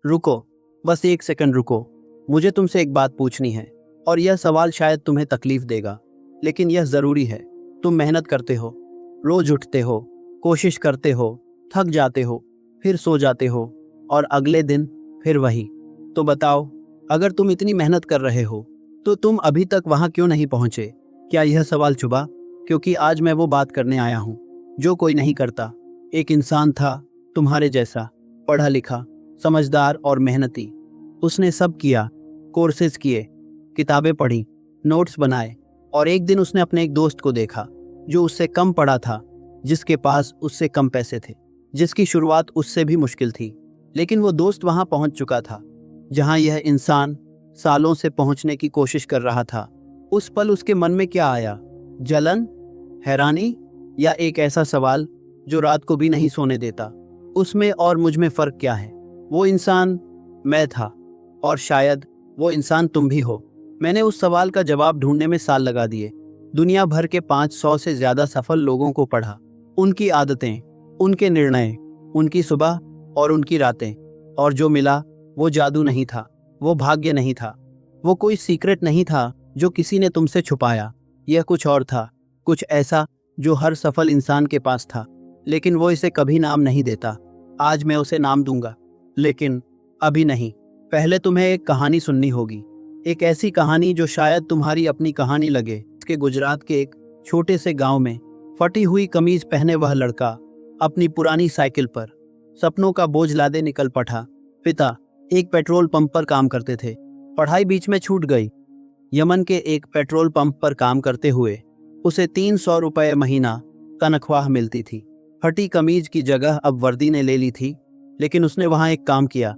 रुको, बस एक सेकंड रुको। मुझे तुमसे एक बात पूछनी है और यह सवाल शायद तुम्हें तकलीफ देगा, लेकिन यह ज़रूरी है। तुम मेहनत करते हो, रोज उठते हो, कोशिश करते हो, थक जाते हो, फिर सो जाते हो और अगले दिन फिर वही। तो बताओ, अगर तुम इतनी मेहनत कर रहे हो तो तुम अभी तक वहां क्यों नहीं पहुंचे? क्या यह सवाल चुभा? क्योंकि आज मैं वो बात करने आया हूं जो कोई नहीं करता। एक इंसान था तुम्हारे जैसा, पढ़ा लिखा, समझदार और मेहनती। उसने सब किया, कोर्सेज किए, किताबें पढ़ी, नोट्स बनाए और एक दिन उसने अपने एक दोस्त को देखा जो उससे कम पढ़ा था, जिसके पास उससे कम पैसे थे, जिसकी शुरुआत उससे भी मुश्किल थी। लेकिन वो दोस्त वहां पहुंच चुका था जहां यह इंसान सालों से पहुंचने की कोशिश कर रहा था। उस पल उसके मन में क्या आया? जलन, हैरानी या एक ऐसा सवाल जो रात को भी नहीं सोने देता, उसमें और मुझ में फर्क क्या है? वो इंसान मैं था और शायद वो इंसान तुम भी हो। मैंने उस सवाल का जवाब ढूंढने में साल लगा दिए। दुनिया भर के 500 से ज्यादा सफल लोगों को पढ़ा, उनकी आदतें, उनके निर्णय, उनकी सुबह और उनकी रातें, और जो मिला वो जादू नहीं था, वो भाग्य नहीं था, वो कोई सीक्रेट नहीं था जो किसी ने तुमसे छुपाया। यह कुछ और था, कुछ ऐसा जो हर सफल इंसान के पास था, लेकिन वो इसे कभी नाम नहीं देता। आज मैं उसे नाम दूंगा, लेकिन अभी नहीं। पहले तुम्हें एक कहानी सुननी होगी, एक ऐसी कहानी जो शायद तुम्हारी अपनी कहानी लगे। इसके गुजरात के एक छोटे से गांव में फटी हुई कमीज पहने वह लड़का अपनी पुरानी साइकिल पर सपनों का बोझ लादे निकल पड़ा। पिता एक पेट्रोल पंप पर काम करते थे। पढ़ाई बीच में छूट गई। यमन के एक पेट्रोल पंप पर काम करते हुए उसे 300 रुपये महीना तनख्वाह मिलती थी। फटी कमीज की जगह अब वर्दी ने ले ली थी, लेकिन उसने वहां एक काम किया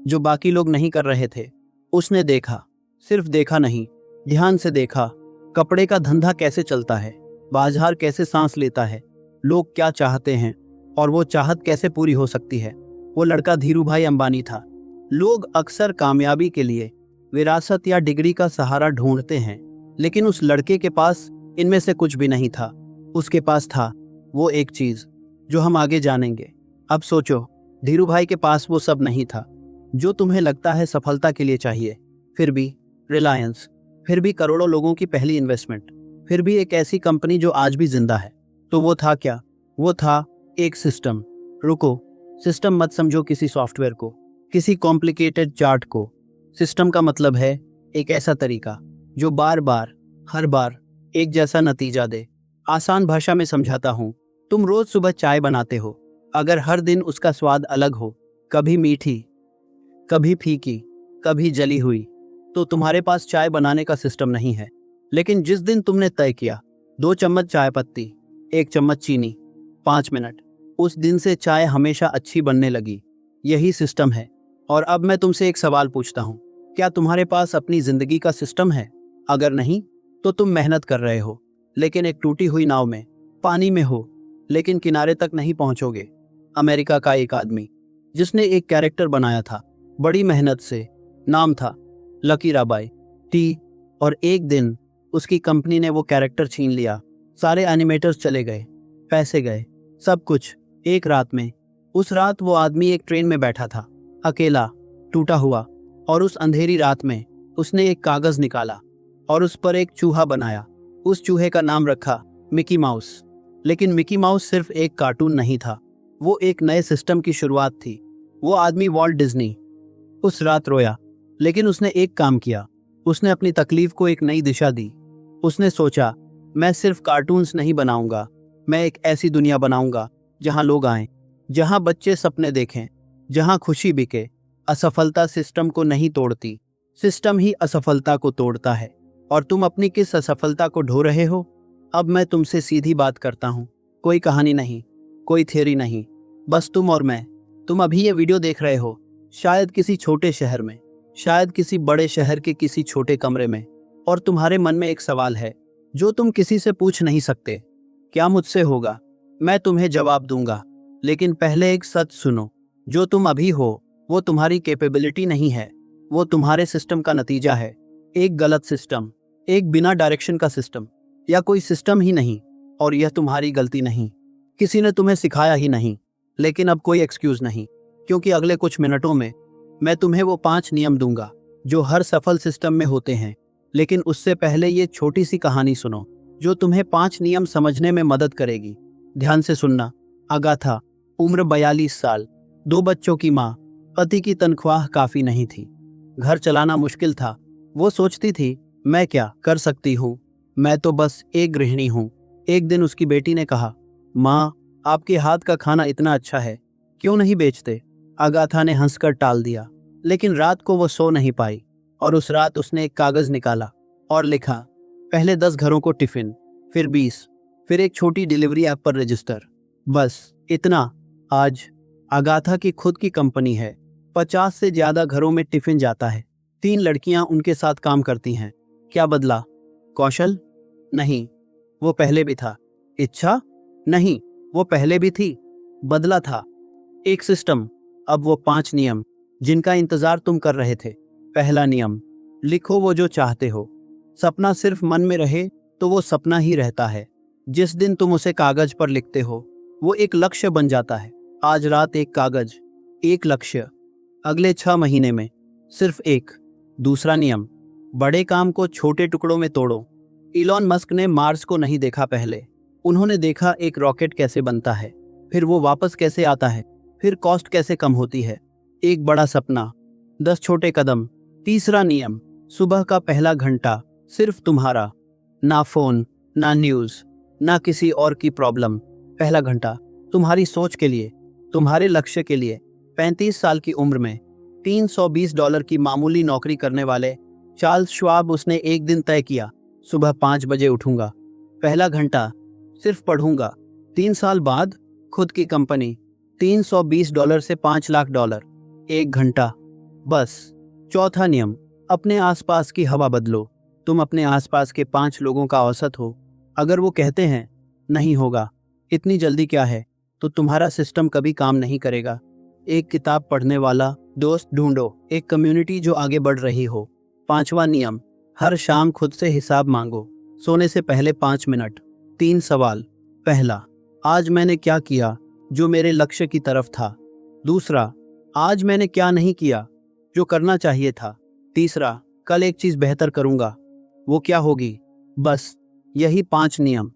जो बाकी लोग नहीं कर रहे थे। उसने देखा, सिर्फ देखा नहीं, ध्यान से देखा, कपड़े का धंधा कैसे चलता है, बाजार कैसे सांस लेता है, लोग क्या चाहते हैं और वो चाहत कैसे पूरी हो सकती है। वो लड़का धीरूभाई अंबानी था। लोग अक्सर कामयाबी के लिए विरासत या डिग्री का सहारा ढूंढते हैं, लेकिन उस लड़के के पास इनमें से कुछ भी नहीं था। उसके पास था वो एक चीज जो हम आगे जानेंगे। अब सोचो, धीरूभाई के पास वो सब नहीं था जो तुम्हें लगता है सफलता के लिए चाहिए। फिर भी रिलायंस, फिर भी करोड़ों लोगों की पहली इन्वेस्टमेंट, फिर भी एक ऐसी कंपनी जो आज भी जिंदा है। तो वो था क्या? वो था एक सिस्टम। रुको, सिस्टम मत समझो किसी सॉफ्टवेयर को, किसी कॉम्प्लिकेटेड चार्ट को। सिस्टम का मतलब है एक ऐसा तरीका जो बार बार, हर बार एक जैसा नतीजा दे। आसान भाषा में समझाता हूँ, तुम रोज सुबह चाय बनाते हो। अगर हर दिन उसका स्वाद अलग हो, कभी मीठी, कभी फीकी, कभी जली हुई, तो तुम्हारे पास चाय बनाने का सिस्टम नहीं है। लेकिन जिस दिन तुमने तय किया 2 चम्मच चाय पत्ती, 1 चम्मच चीनी, 5 मिनट, उस दिन से चाय हमेशा अच्छी बनने लगी। यही सिस्टम है। और अब मैं तुमसे एक सवाल पूछता हूँ, क्या तुम्हारे पास अपनी जिंदगी का सिस्टम है? अगर नहीं, तो तुम मेहनत कर रहे हो, लेकिन एक टूटी हुई नाव में, पानी में हो, लेकिन किनारे तक नहीं पहुंचोगे। अमेरिका का एक आदमी जिसने एक कैरेक्टर बनाया था बड़ी मेहनत से, नाम था लकी राबाई टी, और एक दिन उसकी कंपनी ने वो कैरेक्टर छीन लिया। सारे एनिमेटर्स चले गए, पैसे गए, सब कुछ एक रात में। उस रात वो आदमी एक ट्रेन में बैठा था, अकेला, टूटा हुआ, और उस अंधेरी रात में उसने एक कागज निकाला और उस पर एक चूहा बनाया। उस चूहे का नाम रखा मिकी माउस। लेकिन मिकी माउस सिर्फ एक कार्टून नहीं था, वो एक नए सिस्टम की शुरुआत थी। वो आदमी वॉल्ट डिज्नी उस रात रोया, लेकिन उसने एक काम किया। उसने अपनी तकलीफ को एक नई दिशा दी। उसने सोचा, मैं सिर्फ कार्टून्स नहीं बनाऊंगा, मैं एक ऐसी दुनिया बनाऊंगा जहां लोग आएं, जहां बच्चे सपने देखें, जहां खुशी बिके। असफलता सिस्टम को नहीं तोड़ती, सिस्टम ही असफलता को तोड़ता है। और तुम अपनी किस असफलता को ढो रहे हो? अब मैं तुमसे सीधी बात करता हूँ, कोई कहानी नहीं, कोई थ्योरी नहीं, बस तुम और मैं। तुम अभी ये वीडियो देख रहे हो, शायद किसी छोटे शहर में, शायद किसी बड़े शहर के किसी छोटे कमरे में, और तुम्हारे मन में एक सवाल है जो तुम किसी से पूछ नहीं सकते, क्या मुझसे होगा? मैं तुम्हें जवाब दूंगा, लेकिन पहले एक सच सुनो, जो तुम अभी हो वो तुम्हारी कैपेबिलिटी नहीं है, वो तुम्हारे सिस्टम का नतीजा है। एक गलत सिस्टम, एक बिना डायरेक्शन का सिस्टम, या कोई सिस्टम ही नहीं। और यह तुम्हारी गलती नहीं, किसी ने तुम्हें सिखाया ही नहीं। लेकिन अब कोई एक्सक्यूज नहीं, क्योंकि अगले कुछ मिनटों में मैं तुम्हें वो 5 नियम दूंगा जो हर सफल सिस्टम में होते हैं, लेकिन उससे पहले ये छोटी सी कहानी सुनो जो तुम्हें 5 नियम समझने में मदद करेगी। ध्यान से सुनना। अगाथा, उम्र 42 साल, 2 बच्चों की माँ। पति की तनख्वाह काफी नहीं थी, घर चलाना मुश्किल था। वो सोचती थी, मैं क्या कर सकती हूँ, मैं तो बस एक गृहिणी हूँ। एक दिन उसकी बेटी ने कहा, माँ, आपके हाथ का खाना इतना अच्छा है, क्यों नहीं बेचते? अगाथा ने हंसकर टाल दिया, लेकिन रात को वो सो नहीं पाई और उस रात उसने एक कागज निकाला और लिखा, पहले 10 घरों को टिफिन, फिर 20, फिर एक छोटी डिलीवरी ऐप पर रजिस्टर। बस इतना। आज अगाथा की खुद की कंपनी है, 50 से ज्यादा घरों में टिफिन जाता है। 3 लड़कियां उनके साथ काम करती हैं। क्या बदला? कौशल? नहीं, वो पहले भी था। इच्छा? नहीं, वो पहले भी थी। बदला था एक सिस्टम। अब वो 5 नियम जिनका इंतजार तुम कर रहे थे। पहला नियम, लिखो वो जो चाहते हो। सपना सिर्फ मन में रहे तो वो सपना ही रहता है। जिस दिन तुम उसे कागज पर लिखते हो वो एक लक्ष्य बन जाता है। आज रात एक कागज, एक लक्ष्य, अगले 6 महीने में सिर्फ एक। दूसरा नियम, बड़े काम को छोटे टुकड़ों में तोड़ो। इलॉन मस्क ने मार्स को नहीं देखा पहले। उन्होंने देखा एक रॉकेट कैसे बनता है, फिर वो वापस कैसे आता है, फिर कॉस्ट कैसे कम होती है। एक बड़ा सपना, 10 छोटे कदम। तीसरा नियम, सुबह का पहला घंटा सिर्फ तुम्हारा। ना फोन, ना न्यूज़, ना किसी और की प्रॉब्लम। पहला घंटा तुम्हारी सोच के लिए, तुम्हारे लक्ष्य के लिए। 35 साल की उम्र में $320 की मामूली नौकरी करने वाले चार्ल्स श्वाब, उसने एक दिन तय किया, सुबह 5 बजे उठूंगा, पहला घंटा सिर्फ पढ़ूंगा। 3 साल बाद खुद की कंपनी, $320 से $5 लाख, 1 घंटा बस। चौथा नियम, अपने आसपास की हवा बदलो। तुम अपने आसपास के 5 लोगों का औसत हो। अगर वो कहते हैं नहीं होगा, इतनी जल्दी क्या है, तो तुम्हारा सिस्टम कभी काम नहीं करेगा। एक किताब पढ़ने वाला दोस्त ढूंढो, एक कम्युनिटी जो आगे बढ़ रही हो। 5वां नियम, हर शाम खुद से हिसाब मांगो, सोने से पहले 5 मिनट। 3 सवाल। पहला, आज मैंने क्या किया जो मेरे लक्ष्य की तरफ था? दूसरा, आज मैंने क्या नहीं किया जो करना चाहिए था? तीसरा, कल एक चीज बेहतर करूंगा, वो क्या होगी? बस यही 5 नियम,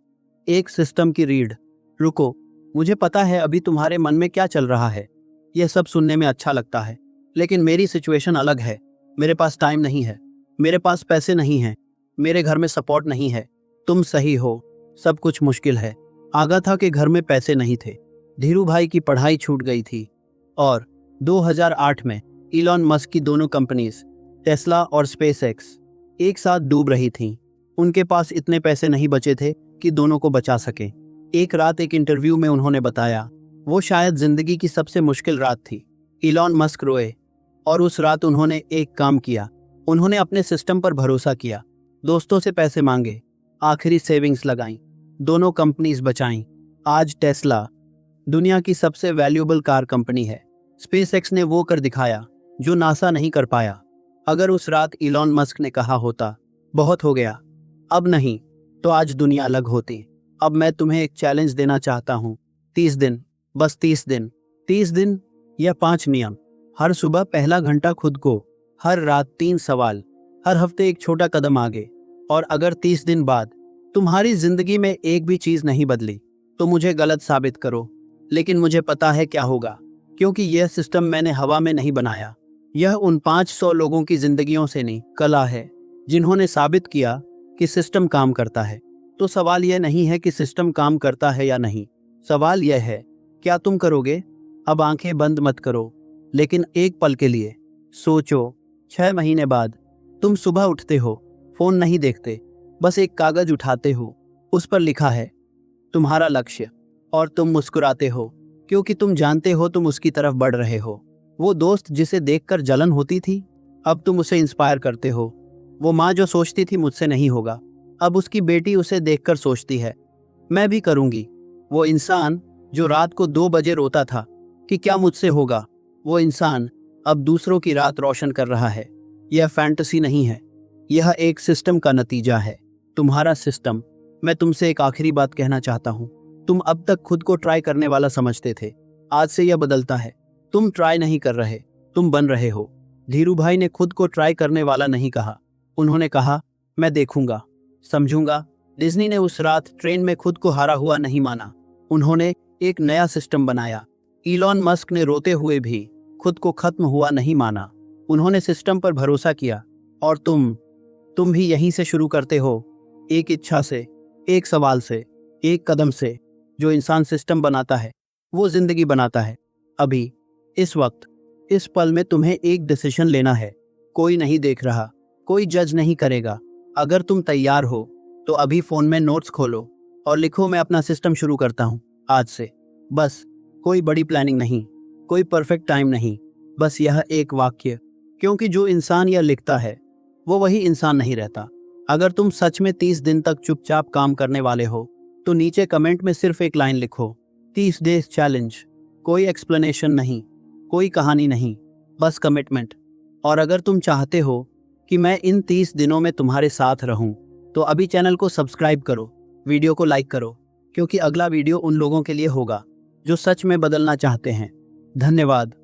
एक सिस्टम की रीढ़। रुको, मुझे पता है अभी तुम्हारे मन में क्या चल रहा है। यह सब सुनने में अच्छा लगता है, लेकिन मेरी सिचुएशन अलग है। मेरे पास टाइम नहीं है, मेरे पास पैसे नहीं हैं, मेरे घर में सपोर्ट नहीं है। तुम सही हो, सब कुछ मुश्किल है। आगाथा के घर में पैसे नहीं थे, धीरू भाई की पढ़ाई छूट गई थी और 2008 में इलॉन मस्क की दोनों कंपनीज टेस्ला और स्पेसएक्स एक साथ डूब रही थीं। उनके पास इतने पैसे नहीं बचे थे कि दोनों को बचा सके। एक रात एक इंटरव्यू में उन्होंने बताया, वो शायद जिंदगी की सबसे मुश्किल रात थी। इलॉन मस्क रोए और उस रात उन्होंने एक काम किया, उन्होंने अपने सिस्टम पर भरोसा किया, दोस्तों से पैसे मांगे, आखिरी सेविंग्स लगाई, दोनों कंपनीज बचाईं। आज टेस्ला दुनिया की सबसे वैल्यूएबल कार कंपनी है। स्पेसएक्स ने वो कर दिखाया जो नासा नहीं कर पाया। अगर उस रात इलॉन मस्क ने कहा होता, बहुत हो गया, अब नहीं, तो आज दुनिया अलग होती। अब मैं तुम्हें एक चैलेंज देना चाहता हूँ। 30 दिन, बस 30 दिन। 30 दिन या 5 नियम। हर सुबह पहला घंटा खुद को, हर रात 3 सवाल, हर हफ्ते एक छोटा कदम आगे। और अगर 30 दिन बाद तुम्हारी जिंदगी में एक भी चीज नहीं बदली तो मुझे गलत साबित करो, लेकिन मुझे पता है क्या होगा, क्योंकि यह सिस्टम मैंने हवा में नहीं बनाया। यह उन 500 लोगों की जिंदगियों से नहीं कला है जिन्होंने साबित किया कि सिस्टम काम करता है। तो सवाल यह नहीं है कि सिस्टम काम करता है या नहीं, सवाल यह है, क्या तुम करोगे? अब आंखें बंद मत करो, लेकिन एक पल के लिए सोचो। 6 महीने बाद तुम सुबह उठते हो, फोन नहीं देखते, बस एक कागज उठाते हो, उस पर लिखा है तुम्हारा लक्ष्य, और तुम मुस्कुराते हो क्योंकि तुम जानते हो तुम उसकी तरफ बढ़ रहे हो। वो दोस्त जिसे देखकर जलन होती थी, अब तुम उसे इंस्पायर करते हो। वो माँ जो सोचती थी मुझसे नहीं होगा, अब उसकी बेटी उसे देखकर सोचती है, मैं भी करूंगी। वो इंसान जो रात को 2 बजे रोता था कि क्या मुझसे होगा, वो इंसान अब दूसरों की रात रोशन कर रहा है। यह फैंटेसी नहीं है, यह एक सिस्टम का नतीजा है। तुम्हारा सिस्टम। मैं तुमसे एक आखिरी बात कहना चाहता हूँ। तुम अब तक खुद को ट्राई करने वाला समझते थे, आज से यह बदलता है। तुम ट्राई नहीं कर रहे, तुम बन रहे हो। धीरू भाई ने खुद को ट्राई करने वाला नहीं कहा। उन्होंने कहा, मैं देखूंगा, समझूंगा। डिज्नी ने उस रात ट्रेन में खुद को हारा हुआ नहीं माना। उन्होंने एक नया सिस्टम बनाया। इलॉन मस्क ने रोते हुए भी खुद को खत्म हुआ नहीं माना। उन्होंने सिस्टम पर भरोसा किया। और तुम भी यहीं से शुरू करते हो, एक इच्छा से, एक सवाल से, एक कदम से। जो इंसान सिस्टम बनाता है वो जिंदगी बनाता है। अभी, इस वक्त, इस पल में तुम्हें एक डिसीजन लेना है। कोई नहीं देख रहा, कोई जज नहीं करेगा। अगर तुम तैयार हो तो अभी फोन में नोट्स खोलो और लिखो, मैं अपना सिस्टम शुरू करता हूँ आज से। बस, कोई बड़ी प्लानिंग नहीं, कोई परफेक्ट टाइम नहीं, बस यह एक वाक्य। क्योंकि जो इंसान यह लिखता है वो वही इंसान नहीं रहता। अगर तुम सच में 30 दिन तक चुपचाप काम करने वाले हो तो नीचे कमेंट में सिर्फ एक लाइन लिखो, 30 डेज चैलेंज। कोई एक्सप्लेनेशन नहीं, कोई कहानी नहीं, बस कमिटमेंट। और अगर तुम चाहते हो कि मैं इन 30 दिनों में तुम्हारे साथ रहूं तो अभी चैनल को सब्सक्राइब करो, वीडियो को लाइक करो, क्योंकि अगला वीडियो उन लोगों के लिए होगा जो सच में बदलना चाहते हैं। धन्यवाद।